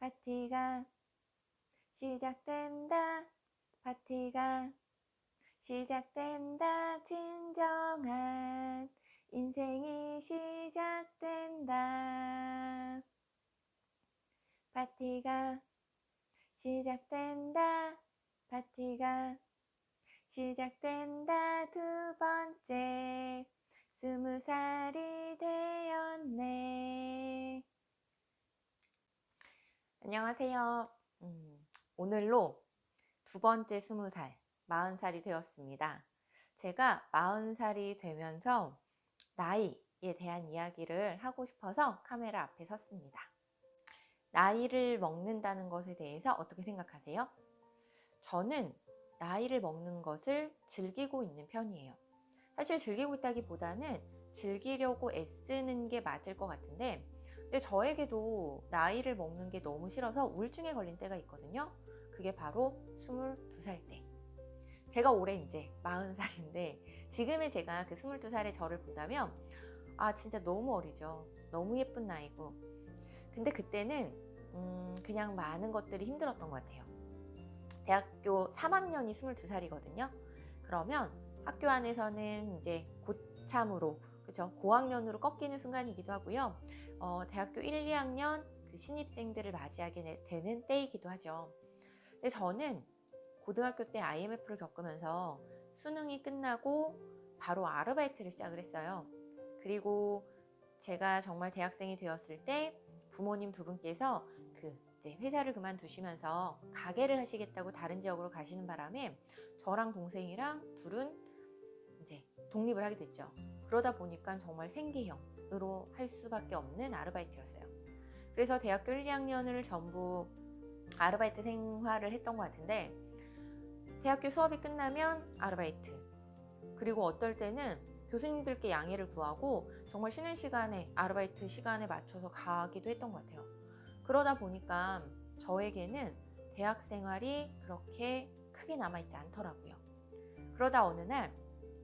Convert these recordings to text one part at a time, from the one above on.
파티가 시작된다. 파티가 시작된다. 진정한 인생이 시작된다. 파티가 시작된다. 파티가 시작된다. 두 번째 20살이 되었네. 안녕하세요. 오늘로 두 번째 20살, 40살이 되었습니다. 제가 40살이 되면서 나이에 대한 이야기를 하고 싶어서 카메라 앞에 섰습니다. 나이를 먹는다는 것에 대해서 어떻게 생각하세요? 저는 나이를 먹는 것을 즐기고 있는 편이에요. 사실 즐기고 있다기보다는 즐기려고 애쓰는 게 맞을 것 같은데, 근데 저에게도 나이를 먹는 게 너무 싫어서 우울증에 걸린 때가 있거든요. 그게 바로 22살 때. 제가 올해 이제 40살인데 지금의 제가 그 22살의 저를 본다면 진짜 너무 어리죠. 너무 예쁜 나이고. 근데 그때는 그냥 많은 것들이 힘들었던 것 같아요. 대학교 3학년이 22살이거든요. 그러면 학교 안에서는 이제 고참으로, 그쵸? 고학년으로 꺾이는 순간이기도 하고요. 대학교 1, 2학년 그 신입생들을 맞이하게 되는 때이기도 하죠. 근데 저는 고등학교 때 IMF를 겪으면서 수능이 끝나고 바로 아르바이트를 시작을 했어요. 그리고 제가 정말 대학생이 되었을 때 부모님 두 분께서 이제 회사를 그만두시면서 가게를 하시겠다고 다른 지역으로 가시는 바람에 저랑 동생이랑 둘은 이제 독립을 하게 됐죠. 그러다 보니까 정말 생계형으로 할 수밖에 없는 아르바이트였어요. 그래서 대학교 1, 2학년을 전부 아르바이트 생활을 했던 것 같은데, 대학교 수업이 끝나면 아르바이트, 그리고 어떨 때는 교수님들께 양해를 구하고 정말 쉬는 시간에 아르바이트 시간에 맞춰서 가기도 했던 것 같아요. 그러다 보니까 저에게는 대학 생활이 그렇게 크게 남아있지 않더라고요. 그러다 어느 날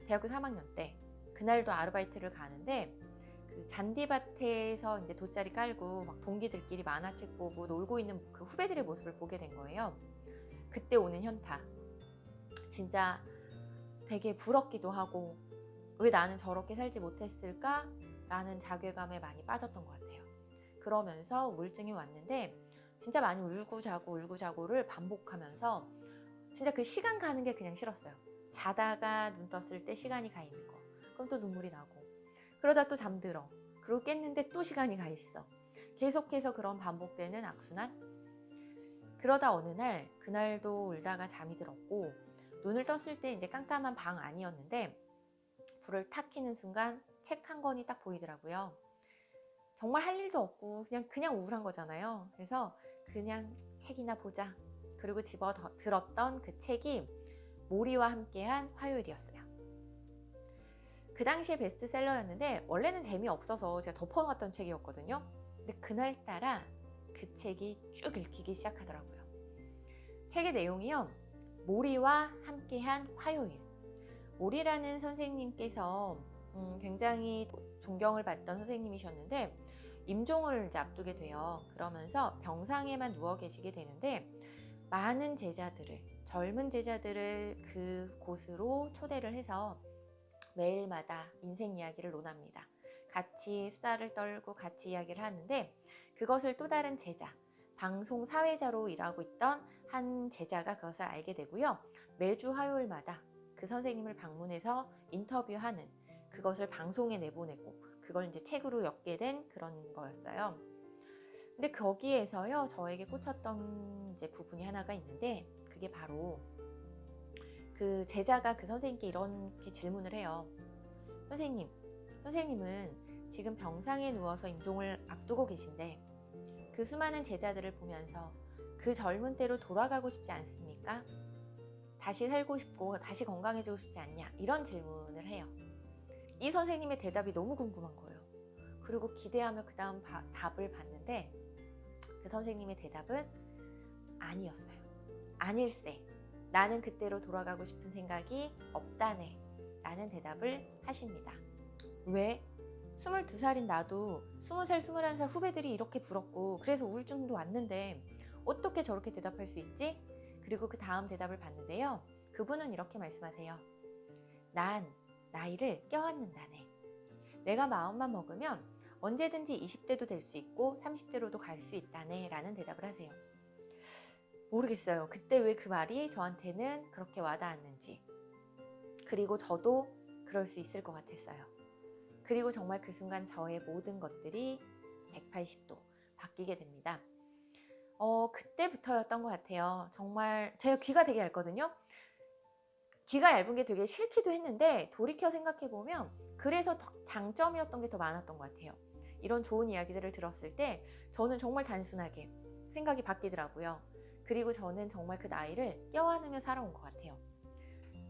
대학교 3학년 때, 그날도 아르바이트를 가는데 그 잔디밭에서 이제 돗자리 깔고 막 동기들끼리 만화책 보고 놀고 있는 그 후배들의 모습을 보게 된 거예요. 그때 오는 현타, 진짜 되게 부럽기도 하고, 왜 나는 저렇게 살지 못했을까? 라는 자괴감에 많이 빠졌던 것 같아요. 그러면서 우울증이 왔는데 진짜 많이 울고 자고를 반복하면서 진짜 그 시간 가는 게 그냥 싫었어요. 자다가 눈 떴을 때 시간이 가 있는 거. 그럼 또 눈물이 나고, 그러다 또 잠들어. 그리고 깼는데 또 시간이 가 있어. 계속해서 그런 반복되는 악순환? 그러다 어느 날, 그날도 울다가 잠이 들었고, 눈을 떴을 때 이제 깜깜한 방 안이었는데 불을 탁 켜는 순간 책 한 권이 딱 보이더라고요. 정말 할 일도 없고 그냥 우울한 거잖아요. 그래서 그냥 책이나 보자. 그리고 집어 들었던 그 책이 모리와 함께한 화요일이었어요. 그 당시에 베스트셀러였는데 원래는 재미없어서 제가 덮어놨던 책이었거든요. 근데 그날따라 그 책이 쭉 읽히기 시작하더라고요. 책의 내용이요, 모리와 함께한 화요일. 모리라는 선생님께서 굉장히 존경을 받던 선생님이셨는데 임종을 이제 앞두게 돼요. 그러면서 병상에만 누워 계시게 되는데 많은 제자들을, 젊은 제자들을 그곳으로 초대를 해서 매일마다 인생 이야기를 논합니다. 같이 수다를 떨고 같이 이야기를 하는데, 그것을 또 다른 제자, 방송 사회자로 일하고 있던 한 제자가 그것을 알게 되고요. 매주 화요일마다 그 선생님을 방문해서 인터뷰하는, 그것을 방송에 내보내고 그걸 이제 책으로 엮게 된 그런 거였어요. 근데 거기에서요, 저에게 꽂혔던 이제 부분이 하나가 있는데, 그게 바로 그 제자가 그 선생님께 이렇게 질문을 해요. 선생님은 지금 병상에 누워서 임종을 앞두고 계신데 그 수많은 제자들을 보면서 그 젊은 때로 돌아가고 싶지 않습니까? 다시 살고 싶고 다시 건강해지고 싶지 않냐? 이런 질문을 해요. 이 선생님의 대답이 너무 궁금한 거예요. 그리고 기대하며 그 다음 답을 봤는데 그 선생님의 대답은 아니었어요. 아닐세. 나는 그때로 돌아가고 싶은 생각이 없다네. 라는 대답을 하십니다. 왜? 22살인 나도 20살, 21살 후배들이 이렇게 부럽고 그래서 우울증도 왔는데 어떻게 저렇게 대답할 수 있지? 그리고 그 다음 대답을 봤는데요. 그분은 이렇게 말씀하세요. 난 나이를 껴안는다네. 내가 마음만 먹으면 언제든지 20대도 될 수 있고 30대로도 갈 수 있다네 라는 대답을 하세요. 모르겠어요. 그때 왜 그 말이 저한테는 그렇게 와닿았는지. 그리고 저도 그럴 수 있을 것 같았어요. 그리고 정말 그 순간 저의 모든 것들이 180도 바뀌게 됩니다. 그때부터였던 것 같아요. 정말 제가 귀가 되게 얇거든요. 귀가 얇은 게 되게 싫기도 했는데 돌이켜 생각해보면 그래서 장점이었던 게 더 많았던 것 같아요. 이런 좋은 이야기들을 들었을 때 저는 정말 단순하게 생각이 바뀌더라고요. 그리고 저는 정말 그 나이를 껴안으며 살아온 것 같아요.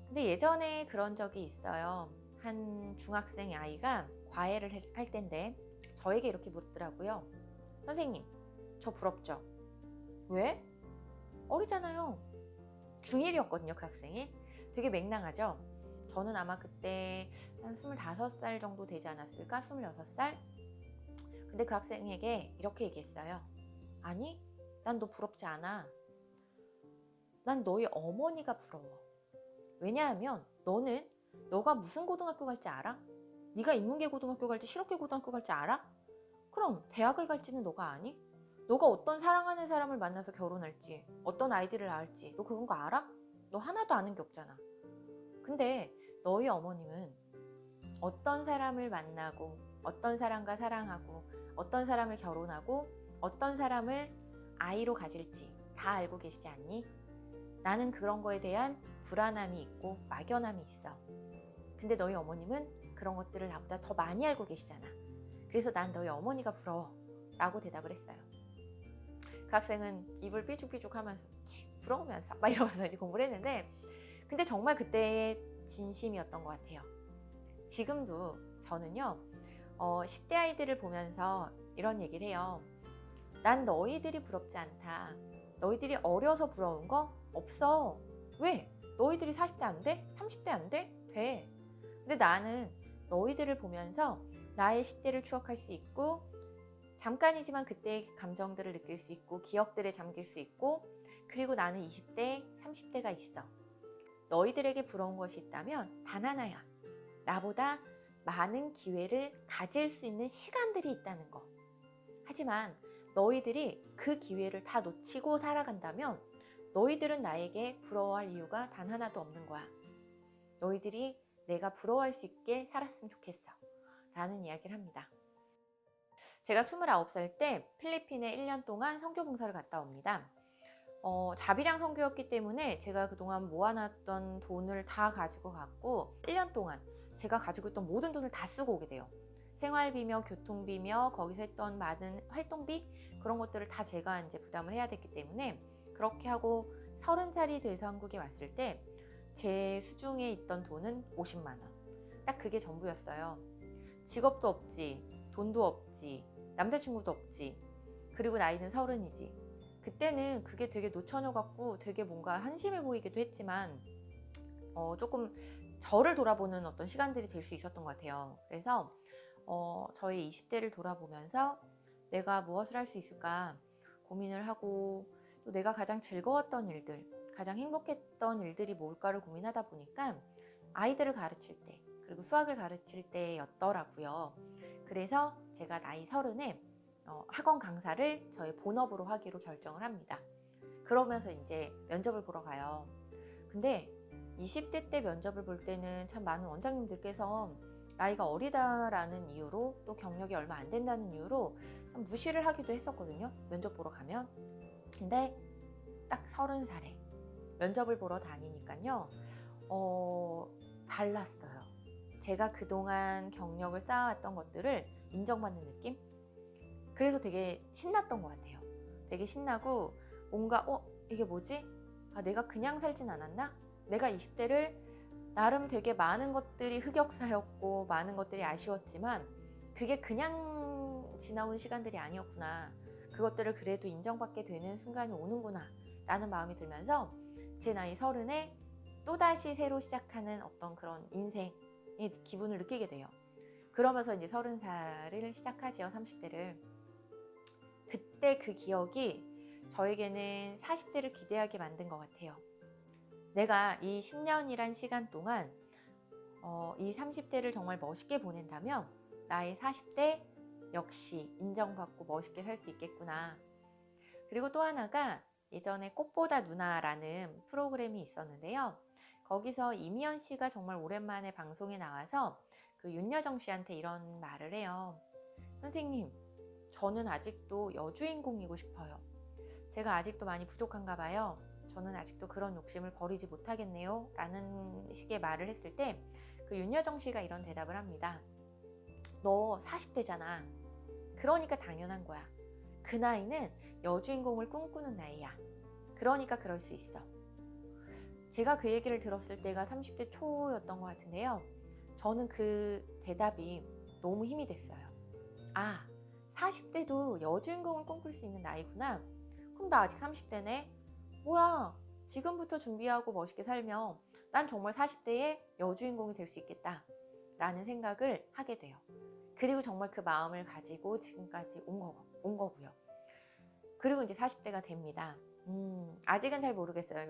근데 예전에 그런 적이 있어요. 한 중학생 아이가 과외를 할 때인데 저에게 이렇게 묻더라고요. 선생님, 저 부럽죠? 왜? 어리잖아요. 중1이었거든요, 그 학생이. 되게 맹랑하죠? 저는 아마 그때 한 25살 정도 되지 않았을까? 26살? 근데 그 학생에게 이렇게 얘기했어요. 아니, 난 너 부럽지 않아. 난 너희 어머니가 부러워. 왜냐하면 너는 너가 무슨 고등학교 갈지 알아? 네가 인문계 고등학교 갈지 실업계 고등학교 갈지 알아? 그럼 대학을 갈지는 너가 아니? 너가 어떤 사랑하는 사람을 만나서 결혼할지 어떤 아이들을 낳을지 너 그런 거 알아? 너 하나도 아는 게 없잖아. 근데 너희 어머님은 어떤 사람을 만나고 어떤 사람과 사랑하고 어떤 사람을 결혼하고 어떤 사람을 아이로 가질지 다 알고 계시지 않니? 나는 그런 거에 대한 불안함이 있고 막연함이 있어. 근데 너희 어머님은 그런 것들을 나보다 더 많이 알고 계시잖아. 그래서 난 너희 어머니가 부러워 라고 대답을 했어요. 그 학생은 입을 삐죽삐죽 하면서 부러우면서 막 이러면서 이제 공부를 했는데 근데 정말 그때의 진심이었던 것 같아요. 지금도 저는요 10대 아이들을 보면서 이런 얘기를 해요. 난 너희들이 부럽지 않다. 너희들이 어려서 부러운 거 없어. 왜? 너희들이 40대 안 돼? 30대 안 돼? 돼. 근데 나는 너희들을 보면서 나의 10대를 추억할 수 있고 잠깐이지만 그때의 감정들을 느낄 수 있고 기억들에 잠길 수 있고 그리고 나는 20대, 30대가 있어. 너희들에게 부러운 것이 있다면 단 하나야. 나보다 많은 기회를 가질 수 있는 시간들이 있다는 거. 하지만 너희들이 그 기회를 다 놓치고 살아간다면 너희들은 나에게 부러워할 이유가 단 하나도 없는 거야. 너희들이 내가 부러워할 수 있게 살았으면 좋겠어. 라는 이야기를 합니다. 제가 29살 때 필리핀에 1년 동안 선교 봉사를 갔다 옵니다. 자비량 선교였기 때문에 제가 그동안 모아놨던 돈을 다 가지고 갔고 1년 동안 제가 가지고 있던 모든 돈을 다 쓰고 오게 돼요. 생활비며 교통비며 거기서 했던 많은 활동비 그런 것들을 다 제가 이제 부담을 해야 됐기 때문에 그렇게 하고 30살이 돼서 한국에 왔을 때 제 수중에 있던 돈은 50만 원. 딱 그게 전부였어요. 직업도 없지, 돈도 없지, 남자친구도 없지, 그리고 나이는 30이지. 그때는 그게 되게 노처녀 같고 되게 뭔가 한심해 보이기도 했지만 조금 저를 돌아보는 어떤 시간들이 될 수 있었던 것 같아요. 그래서 저의 20대를 돌아보면서 내가 무엇을 할 수 있을까 고민을 하고 또 내가 가장 즐거웠던 일들, 가장 행복했던 일들이 뭘까를 고민하다 보니까 아이들을 가르칠 때 그리고 수학을 가르칠 때였더라고요. 그래서 제가 나이 30에 학원 강사를 저의 본업으로 하기로 결정을 합니다. 그러면서 이제 면접을 보러 가요. 근데 20대 때 면접을 볼 때는 참 많은 원장님들께서 나이가 어리다라는 이유로 또 경력이 얼마 안 된다는 이유로 참 무시를 하기도 했었거든요. 면접 보러 가면. 근데 딱 30살에 면접을 보러 다니니까요. 달랐어요. 제가 그동안 경력을 쌓아왔던 것들을 인정받는 느낌? 그래서 되게 신났던 것 같아요. 되게 신나고 뭔가 이게 뭐지? 내가 그냥 살진 않았나? 내가 20대를 나름 되게 많은 것들이 흑역사였고 많은 것들이 아쉬웠지만 그게 그냥 지나온 시간들이 아니었구나. 그것들을 그래도 인정받게 되는 순간이 오는구나 라는 마음이 들면서 제 나이 30에 또다시 새로 시작하는 어떤 그런 인생의 기분을 느끼게 돼요. 그러면서 이제 30살을 시작하지요, 30대를. 그때 그 기억이 저에게는 40대를 기대하게 만든 것 같아요. 내가 이 10년이란 시간 동안 이 30대를 정말 멋있게 보낸다면 나의 40대 역시 인정받고 멋있게 살 수 있겠구나. 그리고 또 하나가 예전에 꽃보다 누나라는 프로그램이 있었는데요. 거기서 이미연 씨가 정말 오랜만에 방송에 나와서 그 윤여정 씨한테 이런 말을 해요. 선생님, 저는 아직도 여주인공이고 싶어요. 제가 아직도 많이 부족한가 봐요. 저는 아직도 그런 욕심을 버리지 못하겠네요. 라는 식의 말을 했을 때 그 윤여정 씨가 이런 대답을 합니다. 너 40대잖아. 그러니까 당연한 거야. 그 나이는 여주인공을 꿈꾸는 나이야. 그러니까 그럴 수 있어. 제가 그 얘기를 들었을 때가 30대 초였던 것 같은데요. 저는 그 대답이 너무 힘이 됐어요. 아, 40대도 여주인공을 꿈꿀 수 있는 나이구나. 그럼 나 아직 30대네? 뭐야, 지금부터 준비하고 멋있게 살면 난 정말 40대의 여주인공이 될 수 있겠다 라는 생각을 하게 돼요. 그리고 정말 그 마음을 가지고 지금까지 온 거고요. 그리고 이제 40대가 됩니다. 아직은 잘 모르겠어요.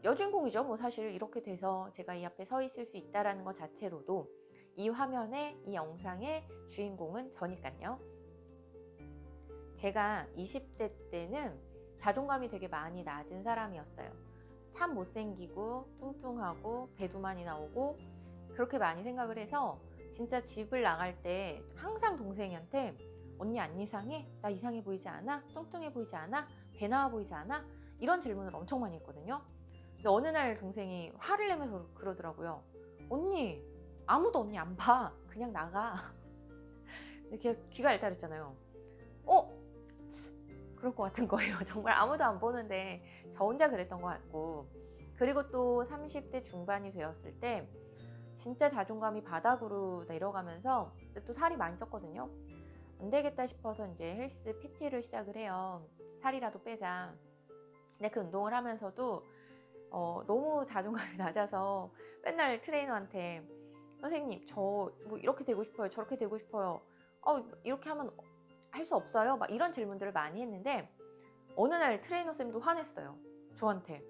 여주인공이죠. 뭐 사실 이렇게 돼서 제가 이 앞에 서 있을 수 있다라는 것 자체로도 이 화면에, 이 영상의 주인공은 저니까요. 제가 20대 때는 자존감이 되게 많이 낮은 사람이었어요. 참 못생기고 뚱뚱하고 배도 많이 나오고 그렇게 많이 생각을 해서 진짜 집을 나갈 때 항상 동생한테 언니 안 이상해? 나 이상해 보이지 않아? 뚱뚱해 보이지 않아? 배 나와 보이지 않아? 이런 질문을 엄청 많이 했거든요. 근데 어느 날 동생이 화를 내면서 그러더라고요. 언니, 아무도 언니 안 봐. 그냥 나가. 이렇게 귀가 알타랬잖아요. 그럴 것 같은 거예요. 정말 아무도 안 보는데 저 혼자 그랬던 것 같고. 그리고 또 30대 중반이 되었을 때 진짜 자존감이 바닥으로 내려가면서 또 살이 많이 쪘거든요. 안 되겠다 싶어서 이제 헬스 PT를 시작을 해요. 살이라도 빼자. 근데 그 운동을 하면서도 너무 자존감이 낮아서 맨날 트레이너한테 선생님 저 뭐 이렇게 되고 싶어요. 저렇게 되고 싶어요. 이렇게 하면 할 수 없어요? 막 이런 질문들을 많이 했는데 어느 날 트레이너 쌤도 화냈어요. 저한테.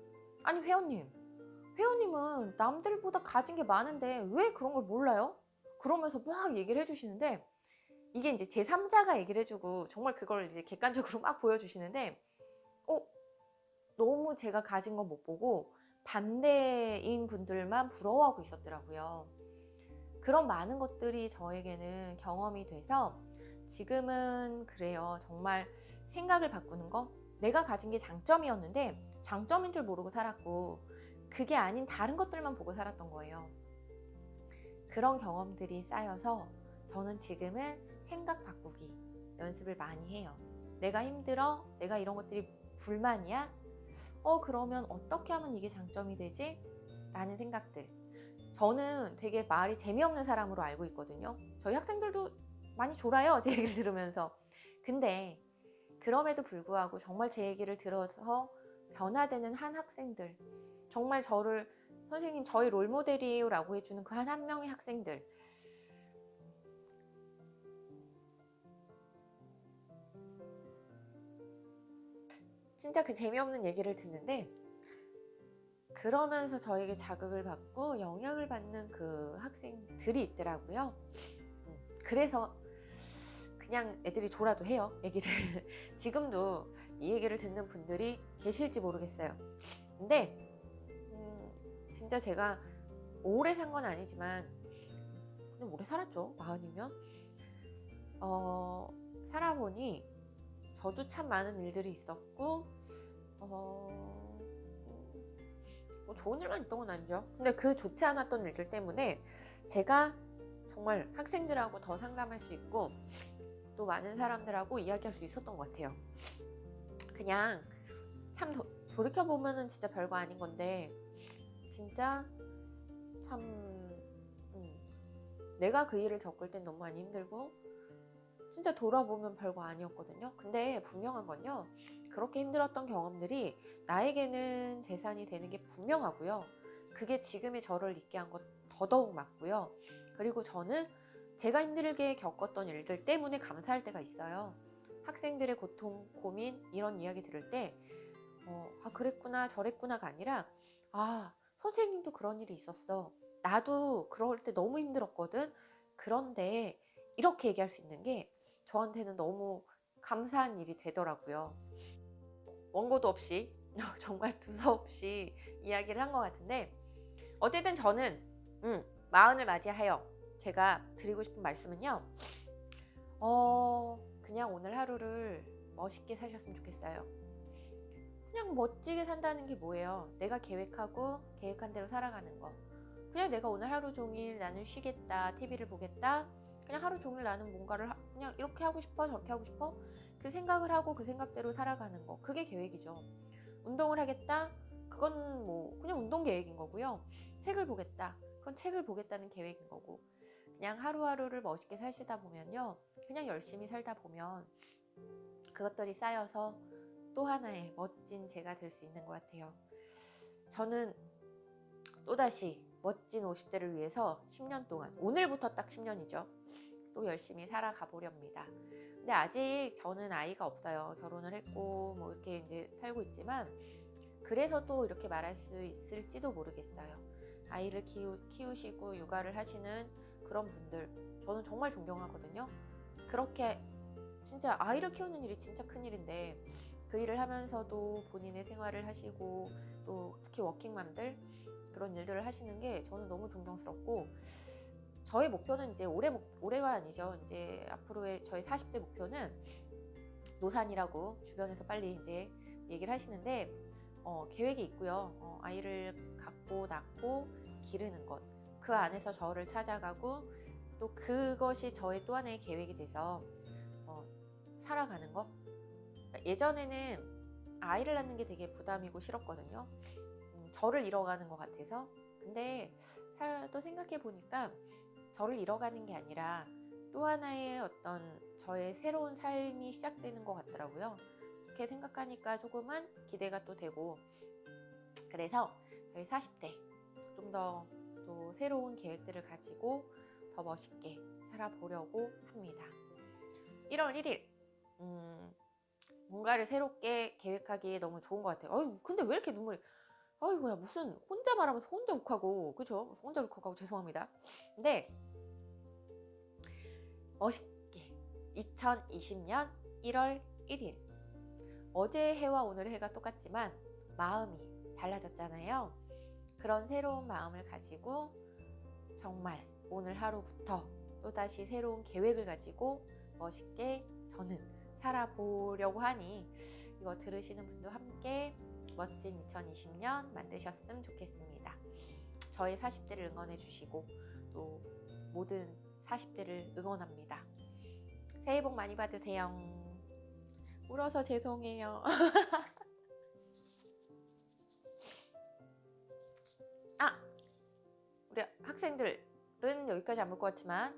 아니 회원님은 남들보다 가진 게 많은데 왜 그런 걸 몰라요? 그러면서 막 얘기를 해주시는데 이게 이제 제3자가 얘기를 해주고 정말 그걸 이제 객관적으로 막 보여주시는데 너무 제가 가진 건 못 보고 반대인 분들만 부러워하고 있었더라고요. 그런 많은 것들이 저에게는 경험이 돼서 지금은 그래요. 정말 생각을 바꾸는 거. 내가 가진 게 장점이었는데 장점인 줄 모르고 살았고 그게 아닌 다른 것들만 보고 살았던 거예요. 그런 경험들이 쌓여서 저는 지금은 생각 바꾸기 연습을 많이 해요. 내가 힘들어? 내가 이런 것들이 불만이야? 그러면 어떻게 하면 이게 장점이 되지? 라는 생각들. 저는 되게 말이 재미없는 사람으로 알고 있거든요. 저희 학생들도 많이 졸아요. 제 얘기를 들으면서. 근데 그럼에도 불구하고 정말 제 얘기를 들어서 변화되는 한 학생들, 정말 저를 선생님 저희 롤모델이에요 라고 해주는 그 한 명의 학생들, 진짜 그 재미없는 얘기를 듣는데 그러면서 저에게 자극을 받고 영향을 받는 그 학생들이 있더라고요. 그래서 그냥 애들이 졸아도 해요, 얘기를. 지금도 이 얘기를 듣는 분들이 계실지 모르겠어요. 근데 진짜 제가 오래 산 건 아니지만 그냥 오래 살았죠. 40이면 살아보니 저도 참 많은 일들이 있었고 뭐 좋은 일만 있던 건 아니죠. 근데 그 좋지 않았던 일들 때문에 제가 정말 학생들하고 더 상담할 수 있고 또 많은 사람들하고 이야기할 수 있었던 것 같아요. 그냥 참 돌이켜보면은 진짜 별거 아닌 건데 진짜 참 내가 그 일을 겪을 땐 너무 많이 힘들고 진짜 돌아보면 별거 아니었거든요. 근데 분명한 건요, 그렇게 힘들었던 경험들이 나에게는 재산이 되는 게 분명하고요. 그게 지금의 저를 있게 한 것 더더욱 맞고요. 그리고 저는 제가 힘들게 겪었던 일들 때문에 감사할 때가 있어요. 학생들의 고통, 고민 이런 이야기 들을 때 그랬구나 저랬구나가 아니라 선생님도 그런 일이 있었어. 나도 그럴 때 너무 힘들었거든. 그런데 이렇게 얘기할 수 있는 게 저한테는 너무 감사한 일이 되더라고요. 원고도 없이 정말 두서없이 이야기를 한 것 같은데 어쨌든 저는 마흔을 맞이하여 제가 드리고 싶은 말씀은요. 그냥 오늘 하루를 멋있게 사셨으면 좋겠어요. 그냥 멋지게 산다는 게 뭐예요? 내가 계획하고 계획한 대로 살아가는 거. 그냥 내가 오늘 하루 종일 나는 쉬겠다, TV를 보겠다. 그냥 하루 종일 나는 뭔가를 그냥 이렇게 하고 싶어, 저렇게 하고 싶어. 그 생각을 하고 그 생각대로 살아가는 거. 그게 계획이죠. 운동을 하겠다. 그건 뭐 그냥 운동 계획인 거고요. 책을 보겠다. 그건 책을 보겠다는 계획인 거고. 그냥 하루하루를 멋있게 사시다 보면요. 그냥 열심히 살다 보면 그것들이 쌓여서 또 하나의 멋진 제가 될 수 있는 것 같아요. 저는 또다시 멋진 50대를 위해서 10년 동안, 오늘부터 딱 10년이죠. 또 열심히 살아가 보렵니다. 근데 아직 저는 아이가 없어요. 결혼을 했고 뭐 이렇게 이제 살고 있지만 그래서 또 이렇게 말할 수 있을지도 모르겠어요. 아이를 키우시고 육아를 하시는 그런 분들 저는 정말 존경하거든요. 그렇게 진짜 아이를 키우는 일이 진짜 큰일인데 그 일을 하면서도 본인의 생활을 하시고 또 특히 워킹맘들 그런 일들을 하시는 게 저는 너무 존경스럽고 저의 목표는 이제 올해가 아니죠. 이제 앞으로의 저의 40대 목표는 노산이라고 주변에서 빨리 이제 얘기를 하시는데 계획이 있고요. 아이를 갖고 낳고 기르는 것. 그 안에서 저를 찾아가고 또 그것이 저의 또 하나의 계획이 돼서 살아가는 것. 그러니까 예전에는 아이를 낳는 게 되게 부담이고 싫었거든요. 저를 잃어가는 것 같아서. 근데 또 생각해 보니까 저를 잃어가는 게 아니라 또 하나의 어떤 저의 새로운 삶이 시작되는 것 같더라고요. 이렇게 생각하니까 조금은 기대가 또 되고 그래서 저희 40대 좀 더 또 새로운 계획들을 가지고 더 멋있게 살아보려고 합니다. 1월 1일 뭔가를 새롭게 계획하기에 너무 좋은 것 같아요. 근데 왜 이렇게 눈물이 아이고야 무슨 혼자 말하면서 혼자 욱하고 그죠? 혼자 욱하고 죄송합니다. 근데 멋있게 2020년 1월 1일 어제의 해와 오늘의 해가 똑같지만 마음이 달라졌잖아요. 그런 새로운 마음을 가지고 정말 오늘 하루부터 또다시 새로운 계획을 가지고 멋있게 저는 살아보려고 하니 이거 들으시는 분도 함께 멋진 2020년 만드셨으면 좋겠습니다. 저의 40대를 응원해 주시고 또 모든 40대를 응원합니다. 새해 복 많이 받으세요. 울어서 죄송해요. 우리 학생들은 여기까지 안 볼 것 같지만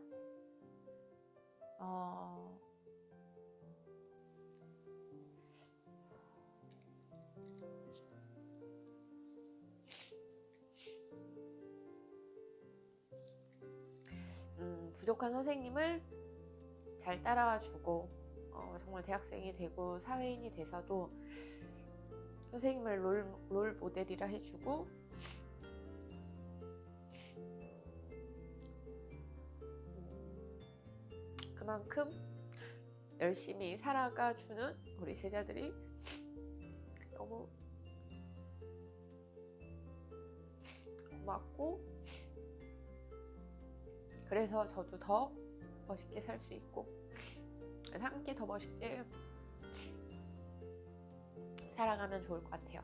부족한 선생님을 잘 따라와 주고 정말 대학생이 되고 사회인이 돼서도 선생님을 롤 모델이라 해주고 그만큼 열심히 살아가 주는 우리 제자들이 너무 고맙고 그래서 저도 더 멋있게 살 수 있고 함께 더 멋있게 살아가면 좋을 것 같아요.